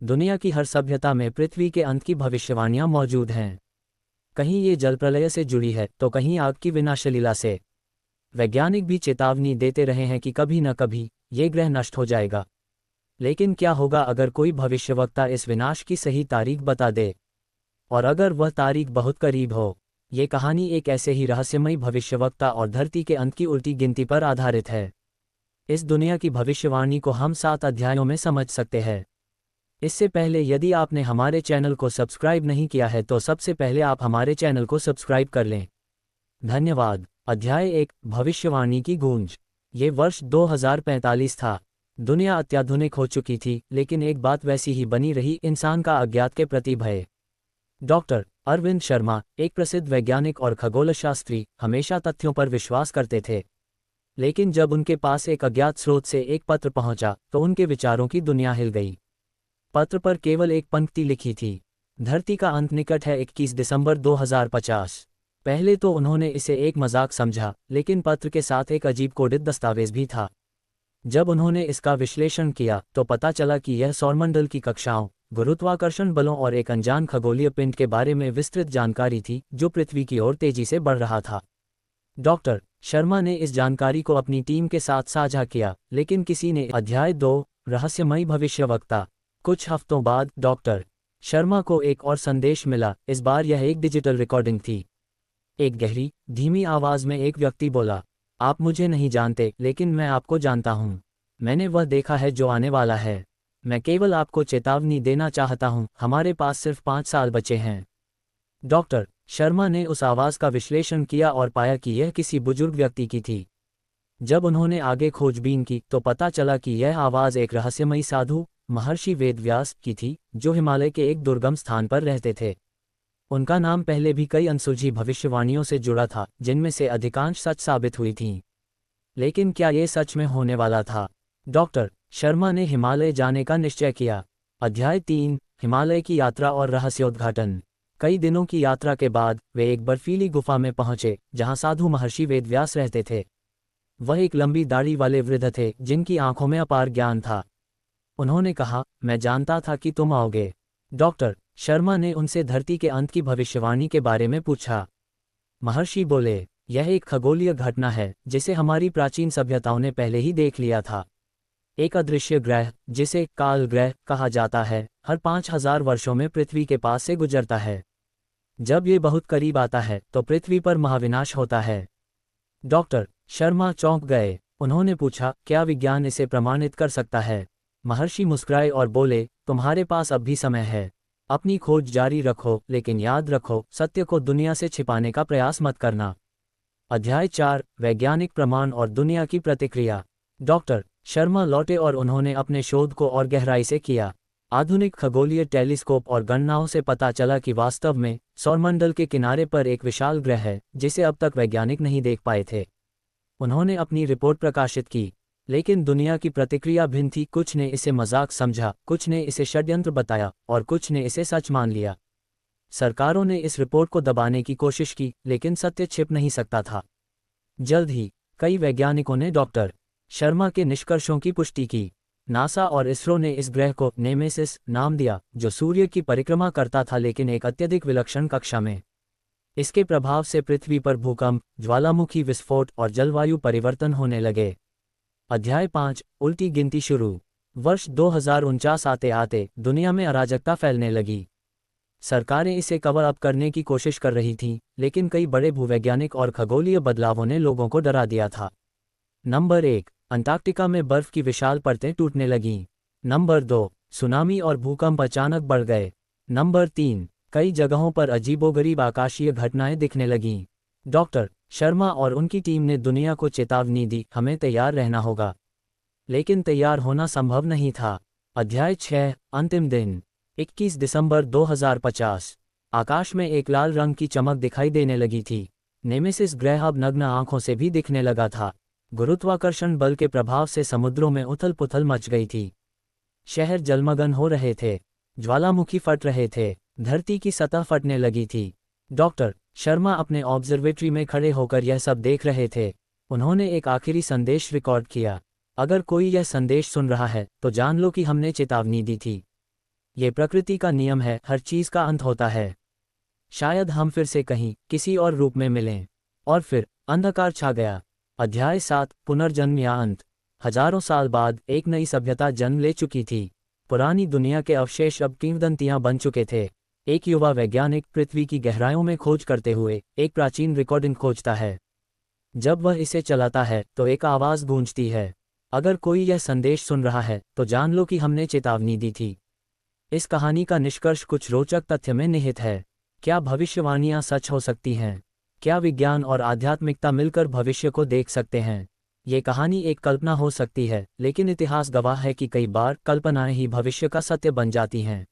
दुनिया की हर सभ्यता में पृथ्वी के अंत की भविष्यवाणियां मौजूद हैं। कहीं ये जलप्रलय से जुड़ी है तो कहीं आग की विनाशलीला से। वैज्ञानिक भी चेतावनी देते रहे हैं कि कभी न कभी ये ग्रह नष्ट हो जाएगा। लेकिन क्या होगा अगर कोई भविष्यवक्ता इस विनाश की सही तारीख बता दे, और अगर वह तारीख बहुत करीब हो? ये कहानी एक ऐसे ही रहस्यमयी भविष्यवक्ता और धरती के अंत की उल्टी गिनती पर आधारित है। इस दुनिया की भविष्यवाणी को हम 7 अध्यायों में समझ सकते हैं। इससे पहले यदि आपने हमारे चैनल को सब्सक्राइब नहीं किया है तो सबसे पहले आप हमारे चैनल को सब्सक्राइब कर लें। धन्यवाद। अध्याय 1, भविष्यवाणी की गूंज। ये वर्ष 2045 था। दुनिया अत्याधुनिक हो चुकी थी, लेकिन एक बात वैसी ही बनी रही, इंसान का अज्ञात के प्रति भय। डॉक्टर अरविंद शर्मा, एक प्रसिद्ध वैज्ञानिक और खगोलशास्त्री, हमेशा तथ्यों पर विश्वास करते थे। लेकिन जब उनके पास एक अज्ञात स्रोत से एक पत्र पहुंचा तो उनके विचारों की दुनिया हिल गई। पत्र पर केवल एक पंक्ति लिखी थी, धरती का अंत निकट है, 21 दिसंबर 2050। पहले तो उन्होंने इसे एक मजाक समझा, लेकिन पत्र के साथ एक अजीब कोडित दस्तावेज भी था। जब उन्होंने इसका विश्लेषण किया तो पता चला कि यह सौरमंडल की कक्षाओं, गुरुत्वाकर्षण बलों और एक अनजान खगोलीय पिंड के बारे में विस्तृत जानकारी थी जो पृथ्वी की ओर तेजी से बढ़ रहा था। डॉक्टर शर्मा ने इस जानकारी को अपनी टीम के साथ साझा किया, लेकिन किसी ने अध्याय 2, रहस्यमयी भविष्यवक्ता। कुछ हफ्तों बाद डॉक्टर शर्मा को एक और संदेश मिला। इस बार यह एक डिजिटल रिकॉर्डिंग थी। एक गहरी, धीमी आवाज में एक व्यक्ति बोला, आप मुझे नहीं जानते, लेकिन मैं आपको जानता हूं। मैंने वह देखा है जो आने वाला है। मैं केवल आपको चेतावनी देना चाहता हूं, हमारे पास सिर्फ 5 साल बचे हैं। डॉक्टर शर्मा ने उस आवाज का विश्लेषण किया और पाया कि यह किसी बुजुर्ग व्यक्ति की थी। जब उन्होंने आगे खोजबीन की तो पता चला कि यह आवाज एक रहस्यमयी साधु, महर्षि वेदव्यास की थी, जो हिमालय के एक दुर्गम स्थान पर रहते थे। उनका नाम पहले भी कई अनसुलझी भविष्यवाणियों से जुड़ा था, जिनमें से अधिकांश सच साबित हुई थीं। लेकिन क्या ये सच में होने वाला था? डॉक्टर शर्मा ने हिमालय जाने का निश्चय किया। अध्याय 3, हिमालय की यात्रा और रहस्योद्घाटन। कई दिनों की यात्रा के बाद वे एक बर्फीली गुफा में पहुंचे, जहां साधु महर्षि वेदव्यास रहते थे। वह एक लंबी दाढ़ी वाले वृद्ध थे, जिनकी आंखों में अपार ज्ञान था। उन्होंने कहा, मैं जानता था कि तुम आओगे। डॉक्टर शर्मा ने उनसे धरती के अंत की भविष्यवाणी के बारे में पूछा। महर्षि बोले, यह एक खगोलीय घटना है जिसे हमारी प्राचीन सभ्यताओं ने पहले ही देख लिया था। एक अदृश्य ग्रह, जिसे काल ग्रह कहा जाता है, हर 5000 वर्षों में पृथ्वी के पास से गुजरता है। जब ये बहुत करीब आता है तो पृथ्वी पर महाविनाश होता है। डॉक्टर शर्मा चौंक गए। उन्होंने पूछा, क्या विज्ञान इसे प्रमाणित कर सकता है? महर्षि मुस्कुराए और बोले, तुम्हारे पास अब भी समय है। अपनी खोज जारी रखो, लेकिन याद रखो, सत्य को दुनिया से छिपाने का प्रयास मत करना। अध्याय 4, वैज्ञानिक प्रमाण और दुनिया की प्रतिक्रिया। डॉक्टर शर्मा लौटे और उन्होंने अपने शोध को और गहराई से किया। आधुनिक खगोलीय टेलीस्कोप और गणनाओं से पता चला कि वास्तव में सौरमंडल के किनारे पर एक विशाल ग्रह है, जिसे अब तक वैज्ञानिक नहीं देख पाए थे। उन्होंने अपनी रिपोर्ट प्रकाशित की, लेकिन दुनिया की प्रतिक्रिया भिन्न थी। कुछ ने इसे मजाक समझा, कुछ ने इसे षड्यंत्र बताया, और कुछ ने इसे सच मान लिया। सरकारों ने इस रिपोर्ट को दबाने की कोशिश की, लेकिन सत्य छिप नहीं सकता था। जल्द ही कई वैज्ञानिकों ने डॉक्टर शर्मा के निष्कर्षों की पुष्टि की। नासा और इसरो ने इस ग्रह को नेमेसिस नाम दिया, जो सूर्य की परिक्रमा करता था, लेकिन एक अत्यधिक विलक्षण कक्षा में। इसके प्रभाव से पृथ्वी पर भूकंप, ज्वालामुखी विस्फोट और जलवायु परिवर्तन होने लगे। अध्याय 5, उल्टी गिनती शुरू। वर्ष 2049 आते आते दुनिया में अराजकता फैलने लगी। सरकारें इसे कवर अप करने की कोशिश कर रही थीं, लेकिन कई बड़े भूवैज्ञानिक और खगोलीय बदलावों ने लोगों को डरा दिया था। नंबर 1, अंटार्कटिका में बर्फ की विशाल परतें टूटने लगीं। नंबर 2, सुनामी और भूकंप अचानक बढ़ गए। नंबर 3, कई जगहों पर अजीबोगरीब आकाशीय घटनाएं दिखने लगीं। डॉक्टर शर्मा और उनकी टीम ने दुनिया को चेतावनी दी, हमें तैयार रहना होगा। लेकिन तैयार होना संभव नहीं था। अध्याय 6, अंतिम दिन। 21 दिसंबर 2050। आकाश में एक लाल रंग की चमक दिखाई देने लगी थी। नेमेसिस ग्रह अब नग्न आंखों से भी दिखने लगा था। गुरुत्वाकर्षण बल के प्रभाव से समुद्रों में उथल पुथल मच गई थी। शहर जलमग्न हो रहे थे, ज्वालामुखी फट रहे थे, धरती की सतह फटने लगी थी। डॉक्टर शर्मा अपने ऑब्जर्वेटरी में खड़े होकर यह सब देख रहे थे। उन्होंने एक आखिरी संदेश रिकॉर्ड किया, अगर कोई यह संदेश सुन रहा है तो जान लो कि हमने चेतावनी दी थी। ये प्रकृति का नियम है, हर चीज का अंत होता है। शायद हम फिर से कहीं किसी और रूप में मिलें। और फिर अंधकार छा गया। अध्याय 7, पुनर्जन्म या अंत। हजारों साल बाद एक नई सभ्यता जन्म ले चुकी थी। पुरानी दुनिया के अवशेष अब किंवदंतियां बन चुके थे। एक युवा वैज्ञानिक पृथ्वी की गहराइयों में खोज करते हुए एक प्राचीन रिकॉर्डिंग खोजता है। जब वह इसे चलाता है तो एक आवाज गूंजती है। अगर कोई यह संदेश सुन रहा है तो जान लो कि हमने चेतावनी दी थी। इस कहानी का निष्कर्ष कुछ रोचक तथ्य में निहित है। क्या भविष्यवाणियां सच हो सकती हैं? क्या विज्ञान और आध्यात्मिकता मिलकर भविष्य को देख सकते हैं? ये कहानी एक कल्पना हो सकती है, लेकिन इतिहास गवाह है कि कई बार कल्पनाएं ही भविष्य का सत्य बन जाती हैं।